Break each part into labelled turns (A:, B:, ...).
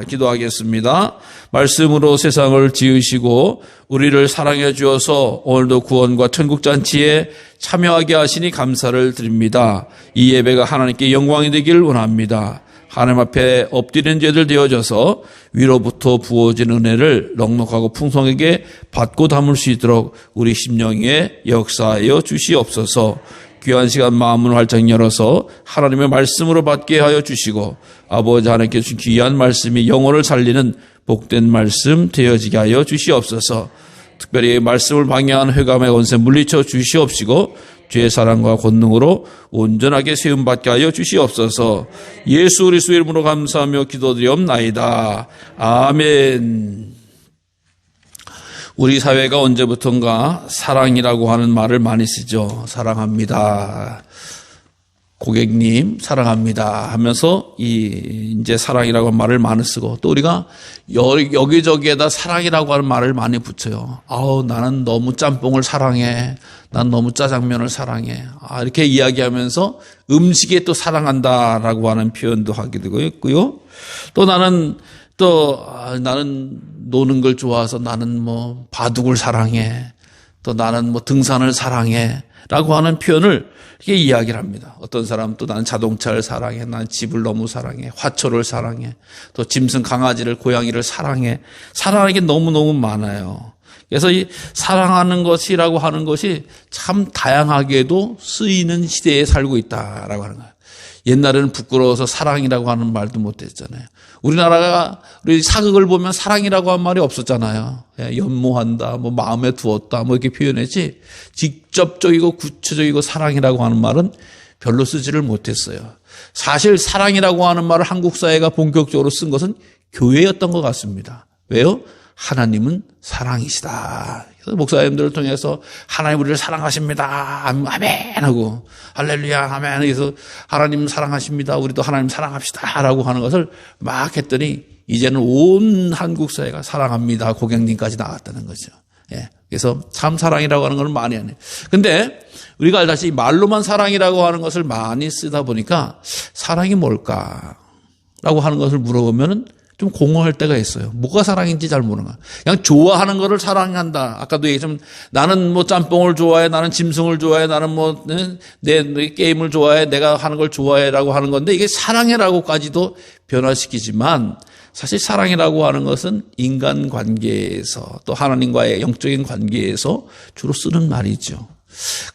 A: 기도하겠습니다. 말씀으로 세상을 지으시고 우리를 사랑해 주어서 오늘도 구원과 천국잔치에 참여하게 하시니 감사를 드립니다. 이 예배가 하나님께 영광이 되길 원합니다. 하나님 앞에 엎드리는 죄들 되어져서 위로부터 부어진 은혜를 넉넉하고 풍성하게 받고 담을 수 있도록 우리 심령에 역사하여 주시옵소서. 귀한 시간 마음을 활짝 열어서 하나님의 말씀으로 받게 하여 주시고 아버지 하나님께 주신 귀한 말씀이 영혼을 살리는 복된 말씀 되어지게 하여 주시옵소서. 특별히 말씀을 방해하는 회감의 권세 물리쳐 주시옵시고 죄의 사랑과 권능으로 온전하게 세움받게 하여 주시옵소서. 예수 그리스도의 이름으로 감사하며 기도드리옵나이다. 아멘. 우리 사회가 언제부턴가 사랑이라고 하는 말을 많이 쓰죠. 사랑합니다. 고객님 사랑합니다 하면서 이제 사랑이라고 하는 말을 많이 쓰고, 또 우리가 여기저기에다 사랑이라고 하는 말을 많이 붙여요. 나는 너무 짬뽕을 사랑해. 난 너무 짜장면을 사랑해. 이렇게 이야기하면서 음식에 또 사랑한다라고 하는 표현도 하게 되고 있고요. 또 나는 노는 걸 좋아해서 나는 바둑을 사랑해. 또 나는 등산을 사랑해. 라고 하는 표현을 이렇게 이야기를 합니다. 어떤 사람은 또 나는 자동차를 사랑해. 난 집을 너무 사랑해. 화초를 사랑해. 또 짐승, 강아지를, 고양이를 사랑해. 사랑하는 게 너무너무 많아요. 그래서 이 사랑하는 것이라고 하는 것이 참 다양하게도 쓰이는 시대에 살고 있다라고 하는 거예요. 옛날에는 부끄러워서 사랑이라고 하는 말도 못했잖아요. 우리나라가 우리 사극을 보면 사랑이라고 한 말이 없었잖아요. 연모한다, 마음에 두었다, 이렇게 표현했지, 직접적이고 구체적이고 사랑이라고 하는 말은 별로 쓰지를 못했어요. 사실 사랑이라고 하는 말을 한국 사회가 본격적으로 쓴 것은 교회였던 것 같습니다. 왜요? 하나님은 사랑이시다. 그래서 목사님들을 통해서 하나님 우리를 사랑하십니다. 아멘 하고 할렐루야 아멘. 그래서 하나님 사랑하십니다. 우리도 하나님 사랑합시다 라고 하는 것을 막 했더니 이제는 온 한국 사회가 사랑합니다. 고객님까지 나왔다는 거죠. 그래서 참 사랑이라고 하는 걸 많이 하네. 근데 우리가 알다시피 말로만 사랑이라고 하는 것을 많이 쓰다 보니까 사랑이 뭘까라고 하는 것을 물어보면은 좀 공허할 때가 있어요. 뭐가 사랑인지 잘 모르는 거야. 그냥 좋아하는 거를 사랑한다. 아까도 얘기했지만 나는 짬뽕을 좋아해. 나는 짐승을 좋아해. 나는 내 게임을 좋아해. 내가 하는 걸 좋아해라고 하는 건데, 이게 사랑해라고까지도 변화시키지만 사실 사랑이라고 하는 것은 인간 관계에서 또 하나님과의 영적인 관계에서 주로 쓰는 말이죠.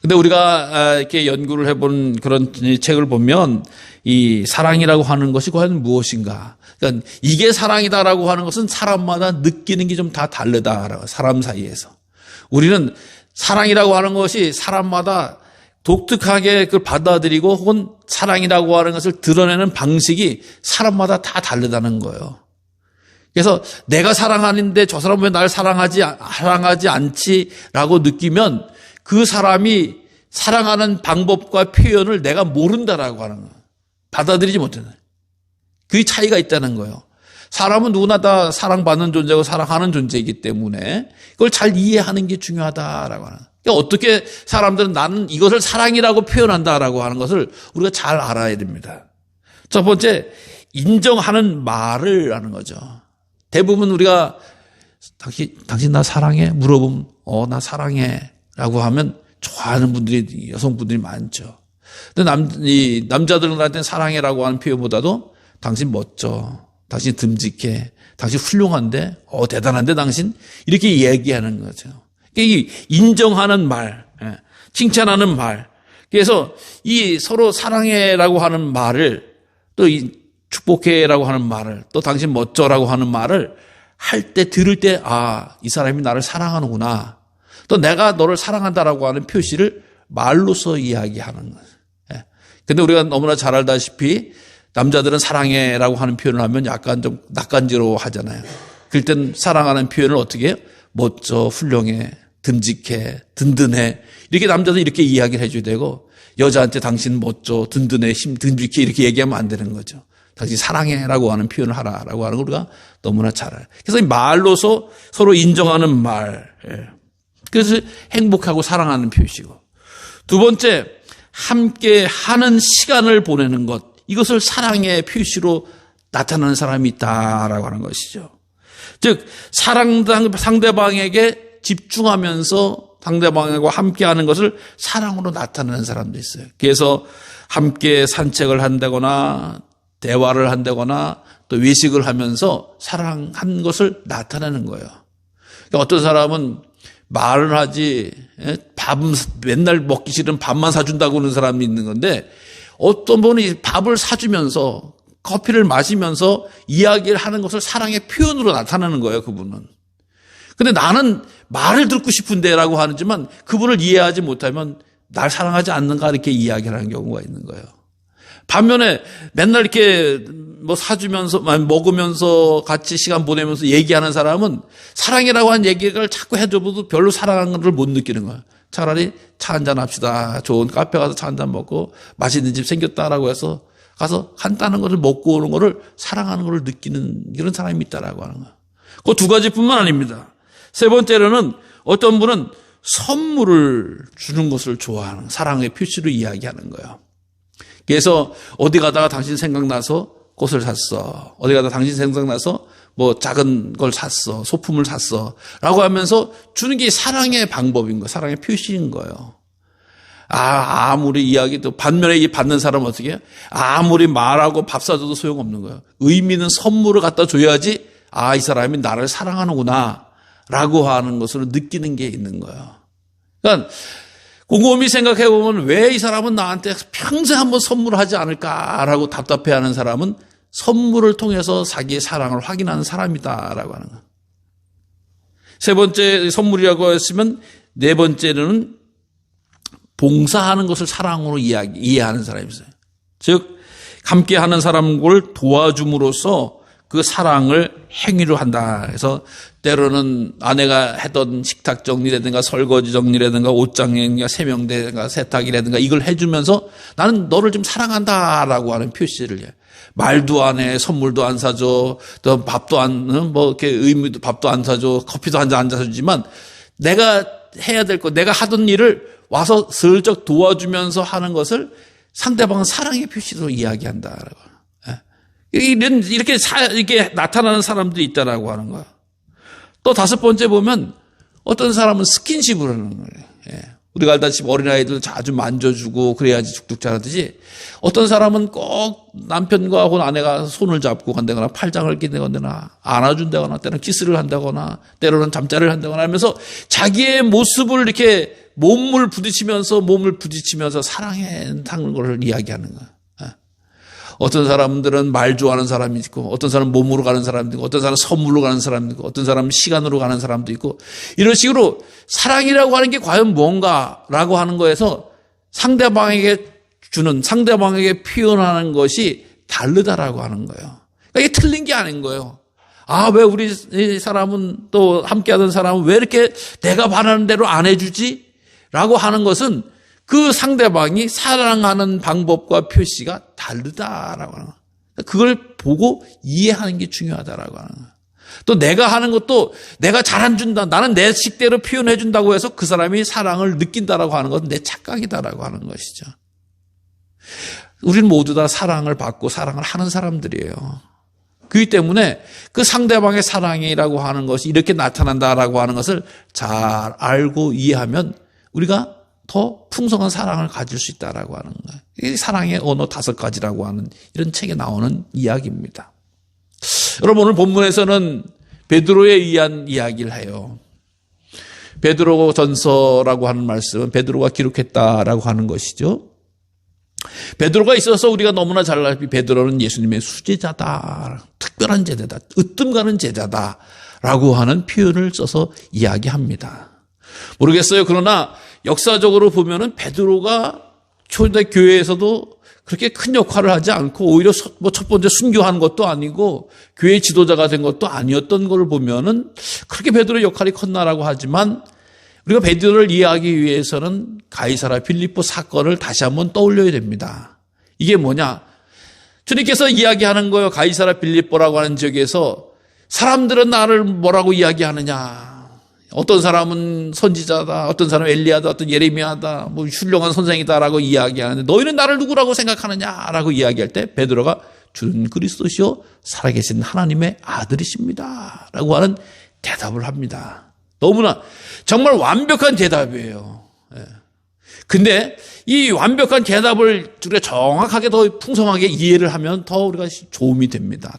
A: 근데 우리가 이렇게 연구를 해본 그런 책을 보면 이 사랑이라고 하는 것이 과연 무엇인가? 그러니까 이게 사랑이다라고 하는 것은 사람마다 느끼는 게 좀 다 다르다. 사람 사이에서. 우리는 사랑이라고 하는 것이 사람마다 독특하게 그걸 받아들이고 혹은 사랑이라고 하는 것을 드러내는 방식이 사람마다 다 다르다는 거예요. 그래서 내가 사랑하는데 저 사람은 왜 나를 사랑하지 않지라고 느끼면 그 사람이 사랑하는 방법과 표현을 내가 모른다라고 하는 거예요. 받아들이지 못한다. 그 차이가 있다는 거예요. 사람은 누구나 다 사랑받는 존재고 사랑하는 존재이기 때문에 그걸 잘 이해하는 게 중요하다라고 하는 거예요. 그러니까 어떻게 사람들은 나는 이것을 사랑이라고 표현한다라고 하는 것을 우리가 잘 알아야 됩니다. 첫 번째, 인정하는 말을 하는 거죠. 대부분 우리가 당신 나 사랑해? 물어보면 나 사랑해 라고 하면 좋아하는 분들이, 여성분들이 많죠. 근데 남자들한테는 사랑해라고 하는 표현보다도 당신 멋져, 당신 듬직해, 당신 훌륭한데, 대단한데 당신, 이렇게 얘기하는 거죠. 그러니까 인정하는 말, 칭찬하는 말. 그래서 이 서로 사랑해라고 하는 말을, 또 이 축복해라고 하는 말을, 또 당신 멋져라고 하는 말을 할 때, 들을 때, 이 사람이 나를 사랑하는구나. 또 내가 너를 사랑한다라고 하는 표시를 말로서 이야기하는 거예요. 근데 우리가 너무나 잘 알다시피 남자들은 사랑해라고 하는 표현을 하면 약간 좀 낯간지러워 하잖아요. 그럴 땐 사랑하는 표현을 어떻게 해요? 멋져, 훌륭해, 듬직해, 든든해. 이렇게 남자도 이렇게 이야기를 해줘야 되고, 여자한테 당신 멋져, 든든해, 듬직해 이렇게 얘기하면 안 되는 거죠. 당신 사랑해라고 하는 표현을 하라라고 하는 걸 우리가 너무나 잘 알아요. 그래서 이 말로서 서로 인정하는 말. 그래서 행복하고 사랑하는 표시고. 두 번째, 함께 하는 시간을 보내는 것. 이것을 사랑의 표시로 나타나는 사람이 있다라고 하는 것이죠. 즉 상대방에게 집중하면서 상대방과 함께하는 것을 사랑으로 나타내는 사람도 있어요. 그래서 함께 산책을 한다거나 대화를 한다거나 또 외식을 하면서 사랑한 것을 나타내는 거예요. 그러니까 어떤 사람은 말을 하지 밥은 맨날 먹기 싫은 밥만 사준다고 하는 사람이 있는 건데, 어떤 분이 밥을 사주면서 커피를 마시면서 이야기를 하는 것을 사랑의 표현으로 나타내는 거예요, 그분은. 근데 나는 말을 듣고 싶은데 라고 하지만 그분을 이해하지 못하면 날 사랑하지 않는가 이렇게 이야기를 하는 경우가 있는 거예요. 반면에 맨날 이렇게 뭐 사주면서 먹으면서 같이 시간 보내면서 얘기하는 사람은 사랑이라고 하는 얘기를 자꾸 해줘도 별로 사랑하는 걸 못 느끼는 거예요. 차라리 차 한잔 합시다. 좋은 카페 가서 차 한잔 먹고 맛있는 집 생겼다라고 해서 가서 간단한 것을 먹고 오는 거를 사랑하는 것을 느끼는 이런 사람이 있다라고 하는 거예요. 그 두 가지뿐만 아닙니다. 세 번째로는 어떤 분은 선물을 주는 것을 좋아하는 사랑의 표시로 이야기하는 거예요. 그래서 어디 가다가 당신 생각나서 꽃을 샀어. 어디 가다가 당신 생각나서 뭐 작은 걸 샀어. 소품을 샀어. 라고 하면서 주는 게 사랑의 방법인 거예요. 사랑의 표시인 거예요. 아무리 이야기도 반면에 이 받는 사람은 어떻게 해요? 아무리 말하고 밥 사줘도 소용없는 거예요. 의미 있는 선물을 갖다 줘야지 이 사람이 나를 사랑하는구나 라고 하는 것으로 느끼는 게 있는 거예요. 그러니까 곰곰이 생각해 보면 왜 이 사람은 나한테 평생 한번 선물을 하지 않을까라고 답답해하는 사람은 선물을 통해서 자기의 사랑을 확인하는 사람이다라고 하는 거예요. 세 번째 선물이라고 했으면 네 번째는 봉사하는 것을 사랑으로 이해하는 사람이 있어요. 즉 함께하는 사람을 도와줌으로써 그 사랑을 행위로 한다. 그래서 때로는 아내가 했던 식탁 정리라든가 설거지 정리라든가 옷장이라든가 세명대라든가 세탁이라든가 이걸 해주면서 나는 너를 좀 사랑한다라고 하는 표시를 해요. 말도 안 해, 선물도 안 사줘, 또 밥도 이렇게 의무도 밥도 안 사줘, 커피도 한 잔 안 사주지만 내가 해야 될 거, 내가 하던 일을 와서 슬쩍 도와주면서 하는 것을 상대방은 사랑의 표시로 이야기한다라고. 이렇게 나타나는 사람들이 있다라고 하는 거야. 또 다섯 번째 보면 어떤 사람은 스킨십을 하는 거예요. 우리가 알다시피 어린아이들 자주 만져주고 그래야지 죽죽 자라듯이 어떤 사람은 꼭 남편과 혹은 아내가 손을 잡고 간다거나 팔짱을 끼다거나 안아준다거나 때로는 키스를 한다거나 때로는 잠자리를 한다거나 하면서 자기의 모습을 이렇게 몸을 부딪히면서 사랑하는 걸 이야기하는 거야. 어떤 사람들은 말 좋아하는 사람이 있고 어떤 사람은 몸으로 가는 사람도 있고 어떤 사람은 선물로 가는 사람도 있고 어떤 사람은 시간으로 가는 사람도 있고 이런 식으로 사랑이라고 하는 게 과연 뭔가라고 하는 거에서 상대방에게 표현하는 것이 다르다라고 하는 거예요. 그러니까 이게 틀린 게 아닌 거예요. 왜 우리 이 사람은 또 함께하던 사람은 왜 이렇게 내가 바라는 대로 안 해주지? 라고 하는 것은 그 상대방이 사랑하는 방법과 표시가 다르다라고 하는 거예요. 그걸 보고 이해하는 게 중요하다라고 하는 거예요. 또 내가 하는 것도 내가 잘 안 준다. 나는 내 식대로 표현해 준다고 해서 그 사람이 사랑을 느낀다라고 하는 것은 내 착각이다라고 하는 것이죠. 우리는 모두 다 사랑을 받고 사랑을 하는 사람들이에요. 그렇기 때문에 그 상대방의 사랑이라고 하는 것이 이렇게 나타난다라고 하는 것을 잘 알고 이해하면 우리가 더 풍성한 사랑을 가질 수 있다라고 하는 거예요. 이 사랑의 언어 5가지라고 하는 이런 책에 나오는 이야기입니다. 여러분 오늘 본문에서는 베드로에 의한 이야기를 해요. 베드로 전서라고 하는 말씀은 베드로가 기록했다라고 하는 것이죠. 베드로가 있어서 우리가 너무나 잘 알다시피 베드로는 예수님의 수제자다. 특별한 제자다. 으뜸 가는 제자다라고 하는 표현을 써서 이야기합니다. 모르겠어요. 그러나 역사적으로 보면은 베드로가 초대 교회에서도 그렇게 큰 역할을 하지 않고 오히려 첫 번째 순교한 것도 아니고 교회 지도자가 된 것도 아니었던 걸 보면은 그렇게 베드로의 역할이 컸나라고 하지만 우리가 베드로를 이해하기 위해서는 가이사랴 빌립보 사건을 다시 한번 떠올려야 됩니다. 이게 뭐냐? 주님께서 이야기하는 거예요. 가이사랴 빌립보라고 하는 지역에서 사람들은 나를 뭐라고 이야기하느냐? 어떤 사람은 선지자다, 어떤 사람은 엘리야다, 어떤 예레미야다, 뭐 훌륭한 선생이다라고 이야기하는데 너희는 나를 누구라고 생각하느냐라고 이야기할 때 베드로가 주는 그리스도시요 살아계신 하나님의 아들이십니다 라고 하는 대답을 합니다. 너무나 정말 완벽한 대답이에요. 근데 이 완벽한 대답을 우리가 정확하게 더 풍성하게 이해를 하면 더 우리가 도움이 됩니다.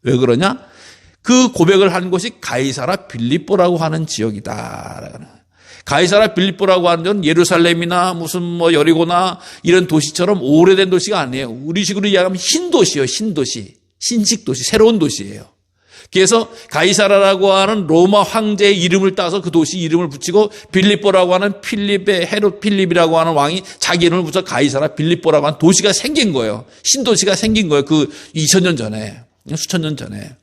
A: 왜 그러냐? 그 고백을 한 곳이 가이사라 빌립보라고 하는 지역이다. 가이사라 빌립보라고 하는 건 예루살렘이나 무슨 뭐 여리고나 이런 도시처럼 오래된 도시가 아니에요. 우리식으로 이야기하면 흰도시예요. 흰도시. 신식도시. 새로운 도시예요. 그래서 가이사라라고 하는 로마 황제의 이름을 따서 그 도시 이름을 붙이고 빌립보라고 하는 헤롯 필립이라고 하는 왕이 자기 이름을 붙여 가이사라 빌립보라고 하는 도시가 생긴 거예요. 신도시가 생긴 거예요. 그 2000년 전에. 수천 년 전에.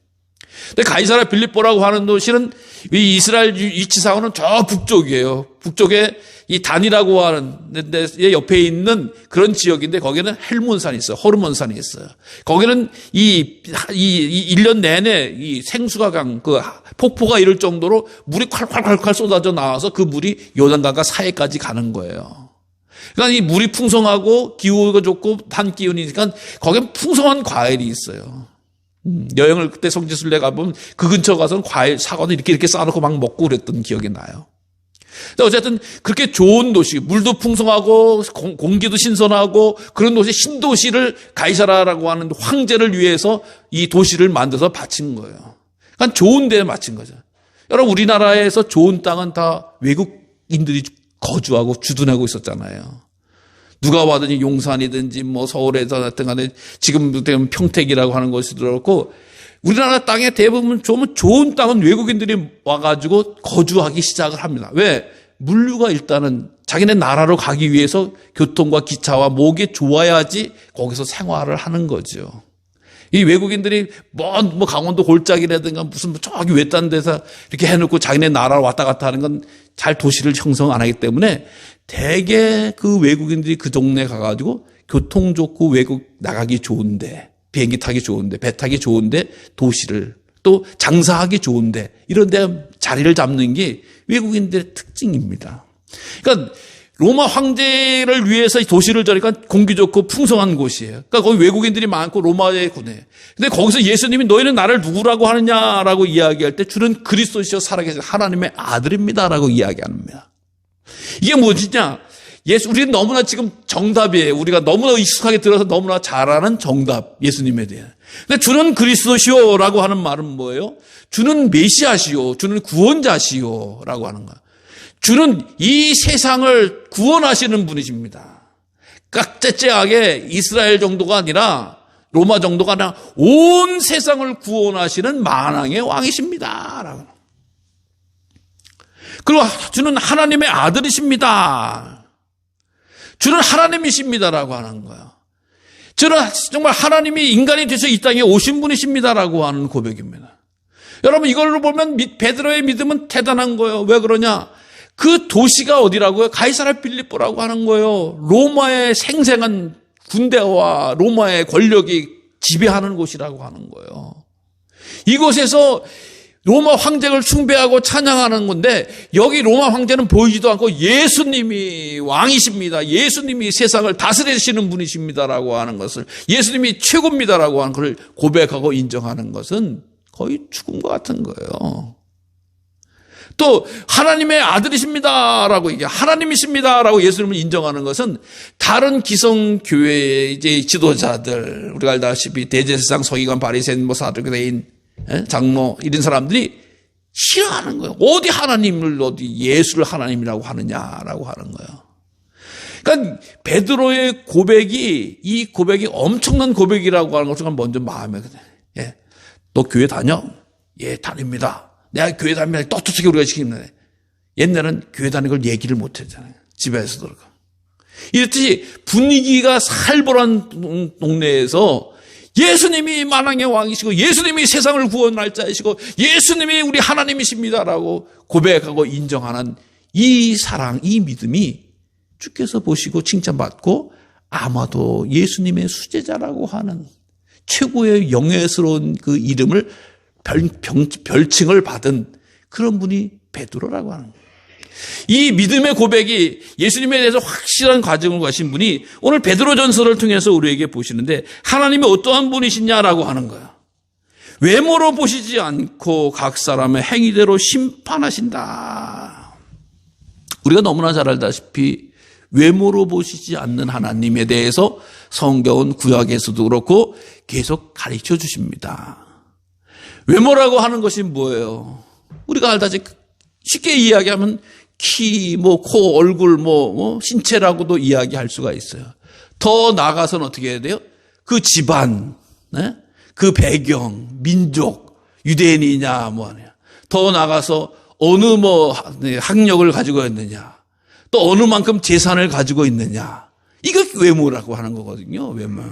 A: 근데 가이사라 빌립보라고 하는 도시는 이 이스라엘 위치상으로는 저 북쪽이에요. 북쪽에 이 단이라고 하는 데 옆에 있는 그런 지역인데 거기는 헬몬산이 있어요. 호르몬산이 있어요. 거기는 이 1년 내내 이 생수가 그 폭포가 이럴 정도로 물이 콸콸콸콸 쏟아져 나와서 그 물이 요단강과 사해까지 가는 거예요. 그러니까 이 물이 풍성하고 기후가 좋고 단 기운이니까 거기는 풍성한 과일이 있어요. 여행을 그때 성지순례 가보면 그 근처 가서는 과일, 사과도 이렇게 쌓아놓고 막 먹고 그랬던 기억이 나요. 어쨌든 그렇게 좋은 도시, 물도 풍성하고 공기도 신선하고 그런 도시, 신도시를 가이사라라고 하는 황제를 위해서 이 도시를 만들어서 바친 거예요. 그러니까 좋은 데에 바친 거죠. 여러분 우리나라에서 좋은 땅은 다 외국인들이 거주하고 주둔하고 있었잖아요. 누가 와든지 용산이든지 뭐 서울에서 하여튼 간에 지금 되면 평택이라고 하는 것이 들어왔고 우리나라 땅에 대부분 좋은 땅은 외국인들이 와가지고 거주하기 시작을 합니다. 왜? 물류가 일단은 자기네 나라로 가기 위해서 교통과 기차와 목이 좋아야지 거기서 생활을 하는 거죠. 이 외국인들이 뭐 강원도 골짜기라든가 무슨 저기 외딴 데서 이렇게 해놓고 자기네 나라로 왔다 갔다 하는 건 잘 도시를 형성 안 하기 때문에 대개 그 외국인들이 그 동네에 가가지고 교통 좋고 외국 나가기 좋은데 비행기 타기 좋은데 배 타기 좋은데 도시를 또 장사하기 좋은데 이런 데 자리를 잡는 게 외국인들의 특징입니다. 그러니까 로마 황제를 위해서 도시를 저니까 공기 좋고 풍성한 곳이에요. 그러니까 거기 외국인들이 많고 로마의 군에. 근데 거기서 예수님이 너희는 나를 누구라고 하느냐라고 이야기할 때 주는 그리스도시여 살아계신 하나님의 아들입니다라고 이야기합니다. 이게 무엇이냐? 우리는 너무나 지금 정답이에요. 우리가 너무나 익숙하게 들어서 너무나 잘 아는 정답, 예수님에 대한. 근데 주는 그리스도시오라고 하는 말은 뭐예요? 주는 메시아시오, 주는 구원자시오라고 하는 거예요. 주는 이 세상을 구원하시는 분이십니다. 깍째째하게 이스라엘 정도가 아니라 로마 정도가 아니라 온 세상을 구원하시는 만왕의 왕이십니다. 그리고 주는 하나님의 아들이십니다. 주는 하나님이십니다라고 하는 거예요. 주는 정말 하나님이 인간이 돼서 이 땅에 오신 분이십니다라고 하는 고백입니다. 여러분 이걸로 보면 베드로의 믿음은 대단한 거예요. 왜 그러냐? 그 도시가 어디라고요? 가이사라 빌립보라고 하는 거예요. 로마의 생생한 군대와 로마의 권력이 지배하는 곳이라고 하는 거예요. 이곳에서 로마 황제를 숭배하고 찬양하는 건데 여기 로마 황제는 보이지도 않고 예수님이 왕이십니다. 예수님이 세상을 다스리시는 분이십니다라고 하는 것을 예수님이 최고입니다라고 하는 것을 고백하고 인정하는 것은 거의 죽음과 같은 거예요. 또 하나님의 아들이십니다라고 이게 하나님이십니다라고 예수님을 인정하는 것은 다른 기성교회의 이제 지도자들 우리가 알다시피 대제사장 서기관 바리새인 뭐 사두개인 장로 이런 사람들이 싫어하는 거예요. 어디 하나님을 어디 예수를 하나님이라고 하느냐라고 하는 거예요. 그러니까 베드로의 고백이 이 고백이 엄청난 고백이라고 하는 것을 먼저 마음에 예, 너 교회 다녀? 예, 다닙니다. 내가 교회 다니면 떳떳하게 우리가 시키는데 옛날은 교회 다니는 걸 얘기를 못 했잖아요. 집에서도 그렇고. 이렇듯이 분위기가 살벌한 동네에서 예수님이 만왕의 왕이시고 예수님이 세상을 구원할 자이시고 예수님이 우리 하나님이십니다라고 고백하고 인정하는 이 사랑, 이 믿음이 주께서 보시고 칭찬받고 아마도 예수님의 수제자라고 하는 최고의 영예스러운 그 이름을 별칭을 받은 그런 분이 베드로라고 하는 거예요. 이 믿음의 고백이 예수님에 대해서 확실한 과정을 가신 분이 오늘 베드로전서를 통해서 우리에게 보시는데 하나님이 어떠한 분이시냐라고 하는 거야. 외모로 보시지 않고 각 사람의 행위대로 심판하신다. 우리가 너무나 잘 알다시피 외모로 보시지 않는 하나님에 대해서 성경은 구약에서도 그렇고 계속 가르쳐 주십니다. 외모라고 하는 것이 뭐예요? 우리가 알다시피 쉽게 이야기하면 키, 코, 얼굴, 신체라고도 이야기할 수가 있어요. 더 나아가서는 어떻게 해야 돼요? 그 집안, 네? 그 배경, 민족, 유대인이냐, 아니야. 더 나아가서 어느 학력을 가지고 있느냐, 또 어느 만큼 재산을 가지고 있느냐. 이거 외모라고 하는 거거든요, 외모.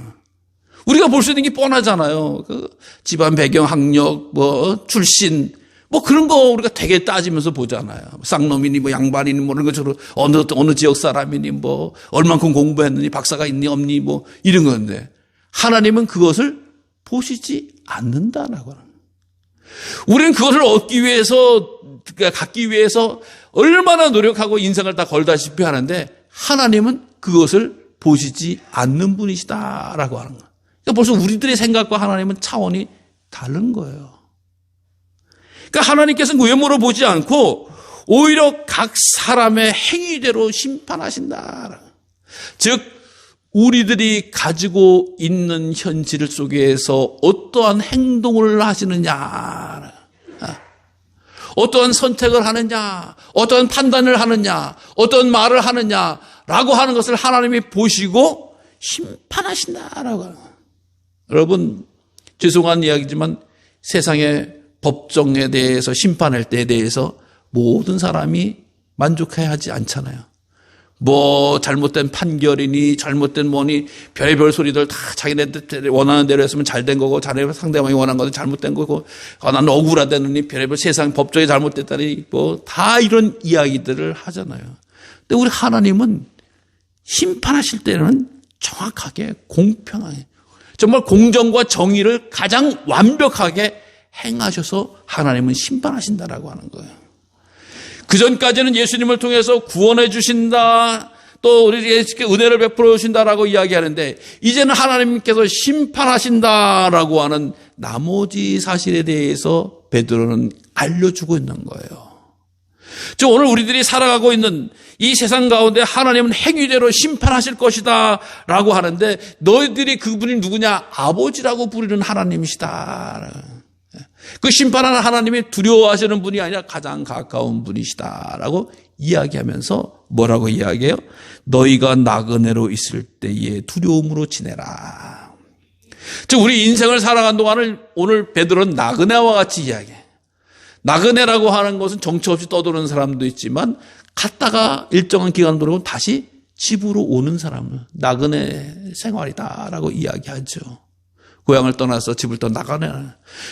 A: 우리가 볼 수 있는 게 뻔하잖아요. 그 집안 배경, 학력, 출신, 그런 거 우리가 되게 따지면서 보잖아요. 쌍놈이니, 양반이니, 이런 것처럼 어느 지역 사람이니, 얼만큼 공부했느니, 박사가 있니, 없니, 이런 건데. 하나님은 그것을 보시지 않는다라고 하는 거예요. 우리는 그것을 얻기 위해서, 갖기 위해서 얼마나 노력하고 인생을 다 걸다시피 하는데, 하나님은 그것을 보시지 않는 분이시다라고 하는 거예요. 그러니까 벌써 우리들의 생각과 하나님은 차원이 다른 거예요. 그러니까 하나님께서는 외모로 보지 않고 오히려 각 사람의 행위대로 심판하신다. 즉 우리들이 가지고 있는 현실 속에서 어떠한 행동을 하시느냐, 어떠한 선택을 하느냐, 어떠한 판단을 하느냐, 어떠한 말을 하느냐라고 하는 것을 하나님이 보시고 심판하신다라고 하는 거예요. 여러분, 죄송한 이야기지만 세상의 법정에 대해서 심판할 때에 대해서 모든 사람이 만족해야 하지 않잖아요. 잘못된 판결이니 잘못된 별의별 소리들 다 자기네들 원하는 대로 했으면 잘된 거고 상대방이 원하는 것은 잘못된 거고 나는 억울하다느니 별의별 세상 법정이 잘못됐다니 다 이런 이야기들을 하잖아요. 근데 우리 하나님은 심판하실 때는 정확하게 공평하게 정말 공정과 정의를 가장 완벽하게 행하셔서 하나님은 심판하신다라고 하는 거예요. 그전까지는 예수님을 통해서 구원해 주신다, 또 우리에게 은혜를 베풀어 주신다라고 이야기하는데 이제는 하나님께서 심판하신다라고 하는 나머지 사실에 대해서 베드로는 알려주고 있는 거예요. 즉 오늘 우리들이 살아가고 있는 이 세상 가운데 하나님은 행위대로 심판하실 것이다 라고 하는데 너희들이 그분이 누구냐? 아버지라고 부르는 하나님이시다. 그 심판하는 하나님이 두려워하시는 분이 아니라 가장 가까운 분이시다라고 이야기하면서 뭐라고 이야기해요? 너희가 나그네로 있을 때에 두려움으로 지내라. 즉 우리 인생을 살아간 동안을 오늘 베드로는 나그네와 같이 이야기해요. 나그네라고 하는 것은 정처 없이 떠도는 사람도 있지만 갔다가 일정한 기간 돌아오면 다시 집으로 오는 사람은 나그네 생활이다라고 이야기하죠. 고향을 떠나서 집을 나가네.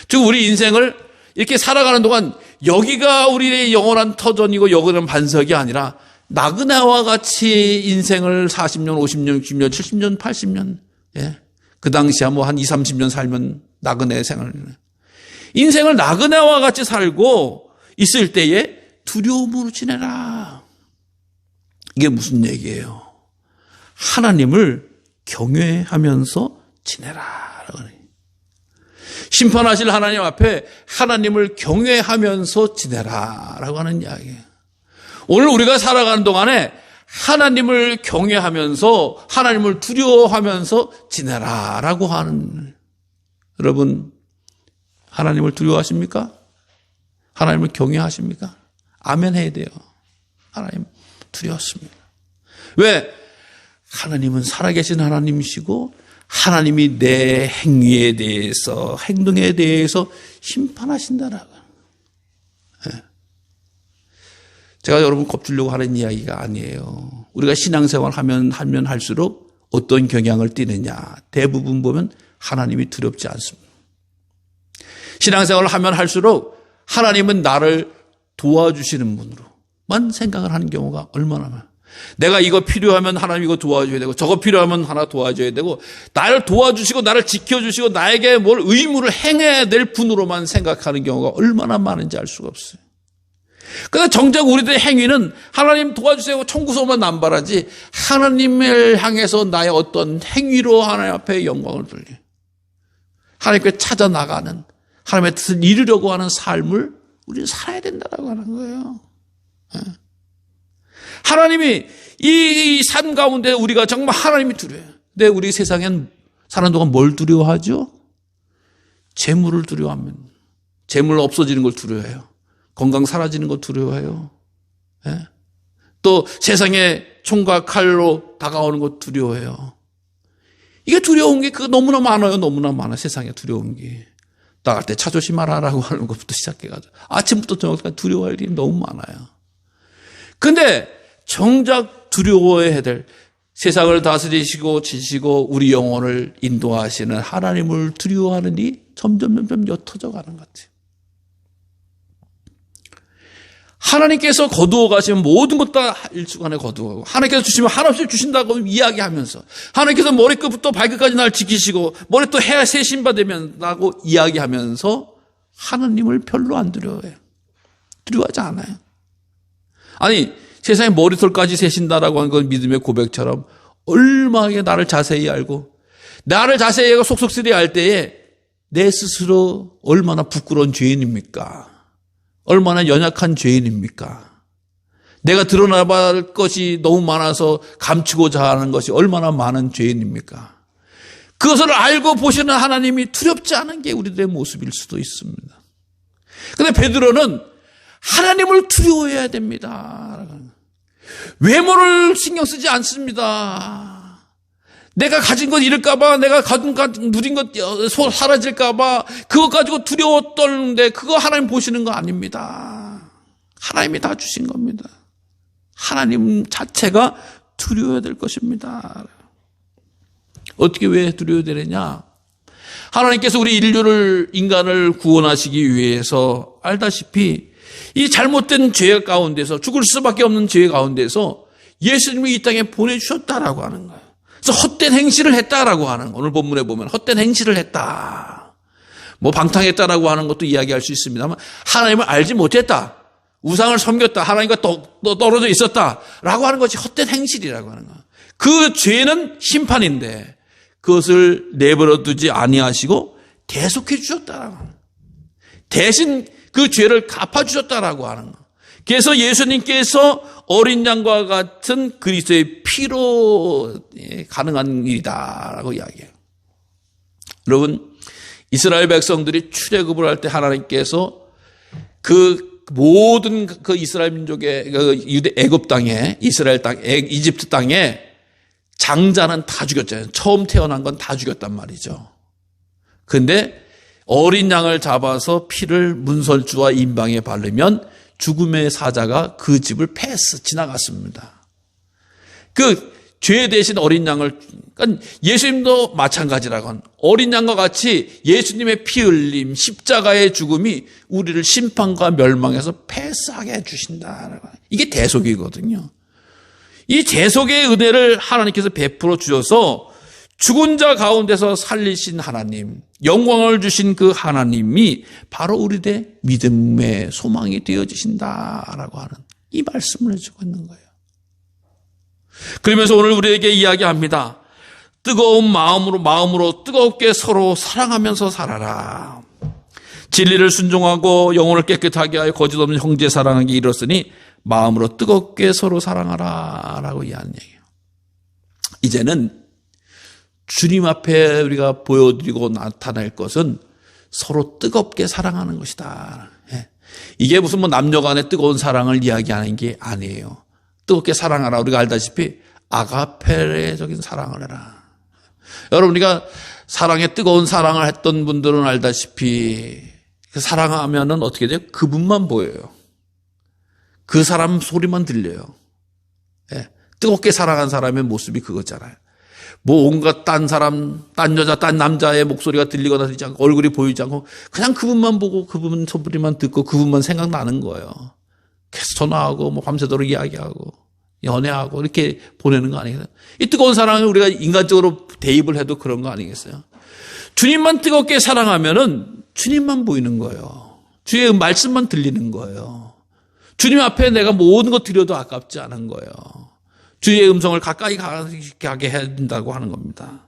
A: 즉 우리 인생을 이렇게 살아가는 동안 여기가 우리의 영원한 터전이고 영원한 반석이 아니라 나그네와 같이 인생을 40년, 50년, 60년, 70년, 80년 그 당시야 한 20, 30년 살면 나그네 생활. 인생을 나그네와 같이 살고 있을 때에 두려움으로 지내라. 이게 무슨 얘기예요? 하나님을 경외하면서 지내라. 심판하실 하나님 앞에 하나님을 경외하면서 지내라라고 하는 이야기예요. 오늘 우리가 살아가는 동안에 하나님을 경외하면서 하나님을 두려워하면서 지내라라고 하는, 여러분 하나님을 두려워하십니까? 하나님을 경외하십니까? 아멘 해야 돼요. 하나님 두려웠습니다. 왜? 하나님은 살아계신 하나님이시고 하나님이 내 행위에 대해서, 행동에 대해서 심판하신다라고. 제가 여러분 겁주려고 하는 이야기가 아니에요. 우리가 신앙생활 하면 할수록 어떤 경향을 띠느냐. 대부분 보면 하나님이 두렵지 않습니다. 신앙생활을 하면 할수록 하나님은 나를 도와주시는 분으로만 생각을 하는 경우가 얼마나 많아요. 내가 이거 필요하면 하나님 이거 도와줘야 되고 저거 필요하면 하나 도와줘야 되고 나를 도와주시고 나를 지켜주시고 나에게 뭘 의무를 행해야 될 분으로만 생각하는 경우가 얼마나 많은지 알 수가 없어요. 그런데 정작 우리들의 행위는 하나님 도와주세요 청구서만 남발하지 하나님을 향해서 나의 어떤 행위로 하나님 앞에 영광을 돌려 하나님께 찾아 나가는 하나님의 뜻을 이루려고 하는 삶을 우리는 살아야 된다고 하는 거예요. 하나님이 이 삶 가운데 우리가 정말 하나님이 두려워요. 근데 우리 세상엔 사는 동안 뭘 두려워하죠? 재물을 두려워합니다. 재물 없어지는 걸 두려워해요. 건강 사라지는 걸 두려워해요. 또 세상에 총과 칼로 다가오는 것 두려워해요. 이게 두려운 게 그거 너무나 많아요. 너무나 많아. 세상에 두려운 게. 나갈 때 차 조심하라라고 하는 것부터 시작해가지고 아침부터 저녁까지 두려워할 일이 너무 많아요. 근데 정작 두려워해야 될 세상을 다스리시고 지시고 우리 영혼을 인도하시는 하나님을 두려워하는 일이 점점 옅어져 가는 것 같아요. 하나님께서 거두어 가시면 모든 것 다 일주간에 거두어가고 하나님께서 주시면 한없이 주신다고 이야기하면서 하나님께서 머리끝부터 발끝까지 날 지키시고 머리 또 해야 새 신바 되면라고 이야기하면서 하나님을 별로 안 두려워해요. 두려워하지 않아요. 아니 세상에 머리털까지 세신다라고 하는 건 믿음의 고백처럼 얼마나 나를 자세히 알고 나를 자세히 알고 속속들이 알 때에 내 스스로 얼마나 부끄러운 죄인입니까? 얼마나 연약한 죄인입니까? 내가 드러나봐야 할 것이 너무 많아서 감추고자 하는 것이 얼마나 많은 죄인입니까? 그것을 알고 보시는 하나님이 두렵지 않은 게 우리들의 모습일 수도 있습니다. 그런데 베드로는 하나님을 두려워해야 됩니다. 외모를 신경 쓰지 않습니다. 내가 가진 것 잃을까봐, 내가 누린 것 사라질까봐, 그것 가지고 두려워 떨는데, 그거 하나님 보시는 거 아닙니다. 하나님이 다 주신 겁니다. 하나님 자체가 두려워야 될 것입니다. 어떻게 왜 두려워야 되느냐? 하나님께서 우리 인간을 구원하시기 위해서 알다시피, 이 잘못된 죄 가운데서, 죽을 수밖에 없는 죄 가운데서 예수님이 이 땅에 보내주셨다라고 하는 거예요. 그래서 헛된 행실을 했다라고 하는 오늘 본문에 보면 헛된 행실을 했다. 뭐 방탕했다라고 하는 것도 이야기할 수 있습니다만 하나님을 알지 못했다. 우상을 섬겼다. 하나님과 떨어져 있었다라고 하는 것이 헛된 행실이라고 하는 거예요. 그 죄는 심판인데 그것을 내버려 두지 아니하시고 대속해 주셨다라고 하는 거예요. 대신 그 죄를 갚아주셨다라고 하는 거예요. 그래서 예수님께서 어린 양과 같은 그리스도의 피로 가능한 일이다라고 이야기해요. 여러분, 이스라엘 백성들이 출애굽을 할 때 하나님께서 그 모든 그 이스라엘 민족의 그 유대 애굽 땅에 이스라엘 땅, 이집트 땅에 장자는 다 죽였잖아요. 처음 태어난 건 다 죽였단 말이죠. 그런데 어린 양을 잡아서 피를 문설주와 임방에 바르면 죽음의 사자가 그 집을 지나갔습니다. 그 죄 대신 어린 양을, 그러니까 예수님도 마찬가지라고 하는 어린 양과 같이 예수님의 피 흘림, 십자가의 죽음이 우리를 심판과 멸망에서 패스하게 해주신다. 이게 대속이거든요. 이 대속의 은혜를 하나님께서 베풀어 주셔서 죽은 자 가운데서 살리신 하나님, 영광을 주신 그 하나님이 바로 우리의 믿음의 소망이 되어지신다라고 하는 이 말씀을 해주고 있는 거예요. 그러면서 오늘 우리에게 이야기합니다. 뜨거운 마음으로 뜨겁게 서로 사랑하면서 살아라. 진리를 순종하고 영혼을 깨끗하게 하여 거짓 없는 형제 사랑하기 이뤘으니 마음으로 뜨겁게 서로 사랑하라 라고 이야기하는 얘기예요. 이제는 주님 앞에 우리가 보여드리고 나타낼 것은 서로 뜨겁게 사랑하는 것이다. 이게 무슨 뭐 남녀 간의 뜨거운 사랑을 이야기하는 게 아니에요. 뜨겁게 사랑하라. 우리가 알다시피 아가페적인 사랑을 해라. 여러분, 우리가 사랑에 뜨거운 사랑을 했던 분들은 알다시피 사랑하면은 어떻게 돼요? 그분만 보여요. 그 사람 소리만 들려요. 뜨겁게 사랑한 사람의 모습이 그거잖아요. 뭐 온갖 딴 사람, 딴 여자, 딴 남자의 목소리가 들리거나 들리지 않고 얼굴이 보이지 않고 그냥 그분만 보고 그분 소리만 듣고 그분만 생각나는 거예요. 계속 전화하고 뭐 밤새도록 이야기하고 연애하고 이렇게 보내는 거 아니겠어요? 이 뜨거운 사랑을 우리가 인간적으로 대입을 해도 그런 거 아니겠어요? 주님만 뜨겁게 사랑하면은 주님만 보이는 거예요. 주의 말씀만 들리는 거예요. 주님 앞에 내가 모든 것 드려도 아깝지 않은 거예요. 주의 음성을 가까이 가게 해야 된다고 하는 겁니다.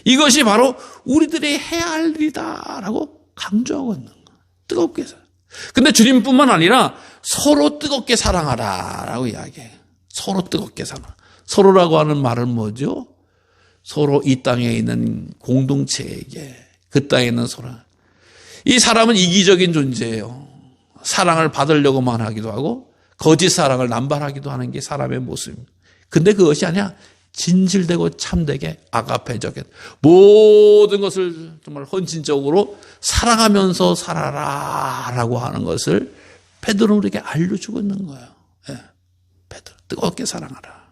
A: 이것이 바로 우리들이 해야 할 일이다라고 강조하고 있는 거예요. 뜨겁게 살아. 근데 주님뿐만 아니라 서로 뜨겁게 사랑하라라고 이야기해요. 서로 뜨겁게 살아. 서로라고 하는 말은 뭐죠? 서로 이 땅에 있는 공동체에게, 그 땅에 있는 서로. 이 사람은 이기적인 존재예요. 사랑을 받으려고만 하기도 하고 거짓 사랑을 남발하기도 하는 게 사람의 모습입니다. 근데 그것이 아니야. 진실되고 참되게 아가페적인 모든 것을 정말 헌신적으로 사랑하면서 살아라라고 하는 것을 베드로는 우리에게 알려주고 있는 거예요. 예. 베드로 뜨겁게 사랑하라.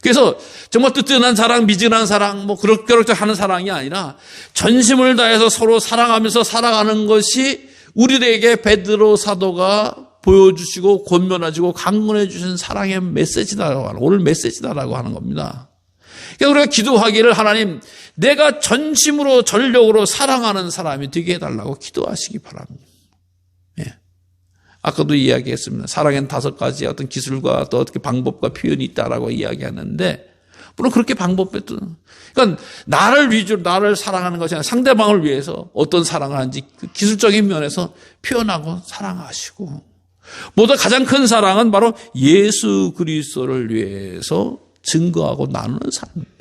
A: 그래서 정말 뜨뜻한 사랑, 미진한 사랑, 뭐 그럭저럭 하는 사랑이 아니라 전심을 다해서 서로 사랑하면서 살아가는 것이 우리에게 베드로 사도가 보여주시고 권면해주고 강론해 주신 사랑의 메시지다라고 하는, 오늘 메시지다라고 하는 겁니다. 그러니까 우리가 기도하기를 하나님, 내가 전심으로 전력으로 사랑하는 사람이 되게 해달라고 기도하시기 바랍니다. 예. 아까도 이야기했습니다. 사랑엔 5가지 어떤 기술과 또 어떻게 방법과 표현이 있다라고 이야기하는데, 물론 그렇게 방법도, 그러니까 나를 위주로 나를 사랑하는 것이 아니라 상대방을 위해서 어떤 사랑을 하는지 그 기술적인 면에서 표현하고 사랑하시고, 보다 가장 큰 사랑은 바로 예수 그리스도를 위해서 증거하고 나누는 사랑입니다.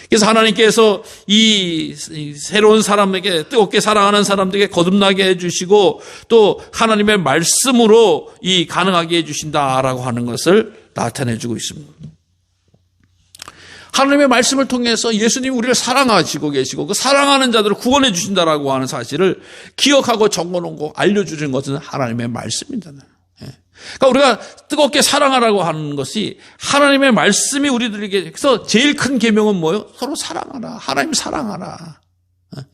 A: 그래서 하나님께서 이 새로운 사람에게, 뜨겁게 사랑하는 사람들에게 거듭나게 해주시고 또 하나님의 말씀으로 이 가능하게 해주신다라고 하는 것을 나타내주고 있습니다. 하나님의 말씀을 통해서 예수님이 우리를 사랑하시고 계시고 그 사랑하는 자들을 구원해 주신다라고 하는 사실을 기억하고 적어놓고 알려주는 것은 하나님의 말씀이잖아요. 그러니까 우리가 뜨겁게 사랑하라고 하는 것이 하나님의 말씀이 우리들에게, 그래서 제일 큰 계명은 뭐예요? 서로 사랑하라. 하나님 사랑하라.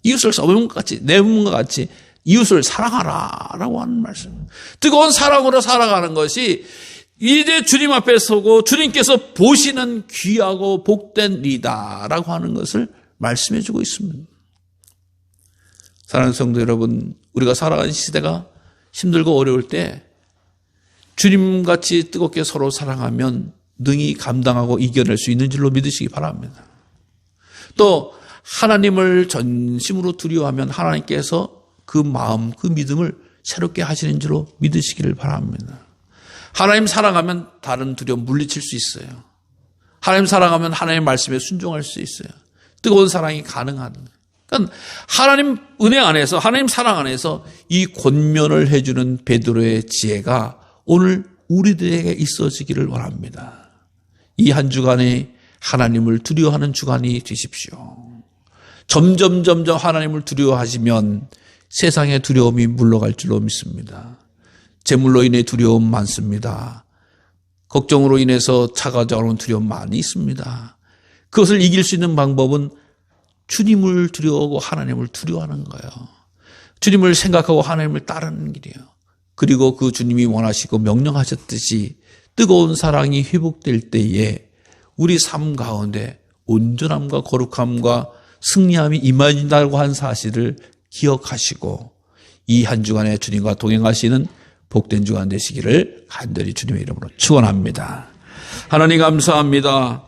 A: 이웃을 써먹는 것 같이, 내 몸과 같이 이웃을 사랑하라라고 하는 말씀. 뜨거운 사랑으로 살아가는 것이 이제 주님 앞에 서고 주님께서 보시는 귀하고 복된 일이다라고 하는 것을 말씀해 주고 있습니다. 사랑하는 성도 여러분, 우리가 살아가는 시대가 힘들고 어려울 때 주님같이 뜨겁게 서로 사랑하면 능히 감당하고 이겨낼 수 있는 줄로 믿으시기 바랍니다. 또 하나님을 전심으로 두려워하면 하나님께서 그 마음, 그 믿음을 새롭게 하시는 줄로 믿으시기를 바랍니다. 하나님 사랑하면 다른 두려움 물리칠 수 있어요. 하나님 사랑하면 하나님의 말씀에 순종할 수 있어요. 뜨거운 사랑이 가능한. 그러니까 하나님 은혜 안에서, 하나님 사랑 안에서 이 권면을 해주는 베드로의 지혜가 오늘 우리들에게 있어지기를 원합니다. 이 한 주간에 하나님을 두려워하는 주간이 되십시오. 점점 하나님을 두려워하시면 세상의 두려움이 물러갈 줄로 믿습니다. 재물로 인해 두려움 많습니다. 걱정으로 인해서 찾아오는 두려움 많이 있습니다. 그것을 이길 수 있는 방법은 주님을 두려워하고 하나님을 두려워하는 거예요. 주님을 생각하고 하나님을 따르는 길이에요. 그리고 그 주님이 원하시고 명령하셨듯이 뜨거운 사랑이 회복될 때에 우리 삶 가운데 온전함과 거룩함과 승리함이 임하신다고 한 사실을 기억하시고 이 한 주간에 주님과 동행하시는 복된 주간 되시기를 간절히 주님의 이름으로 축원합니다. 하나님 감사합니다.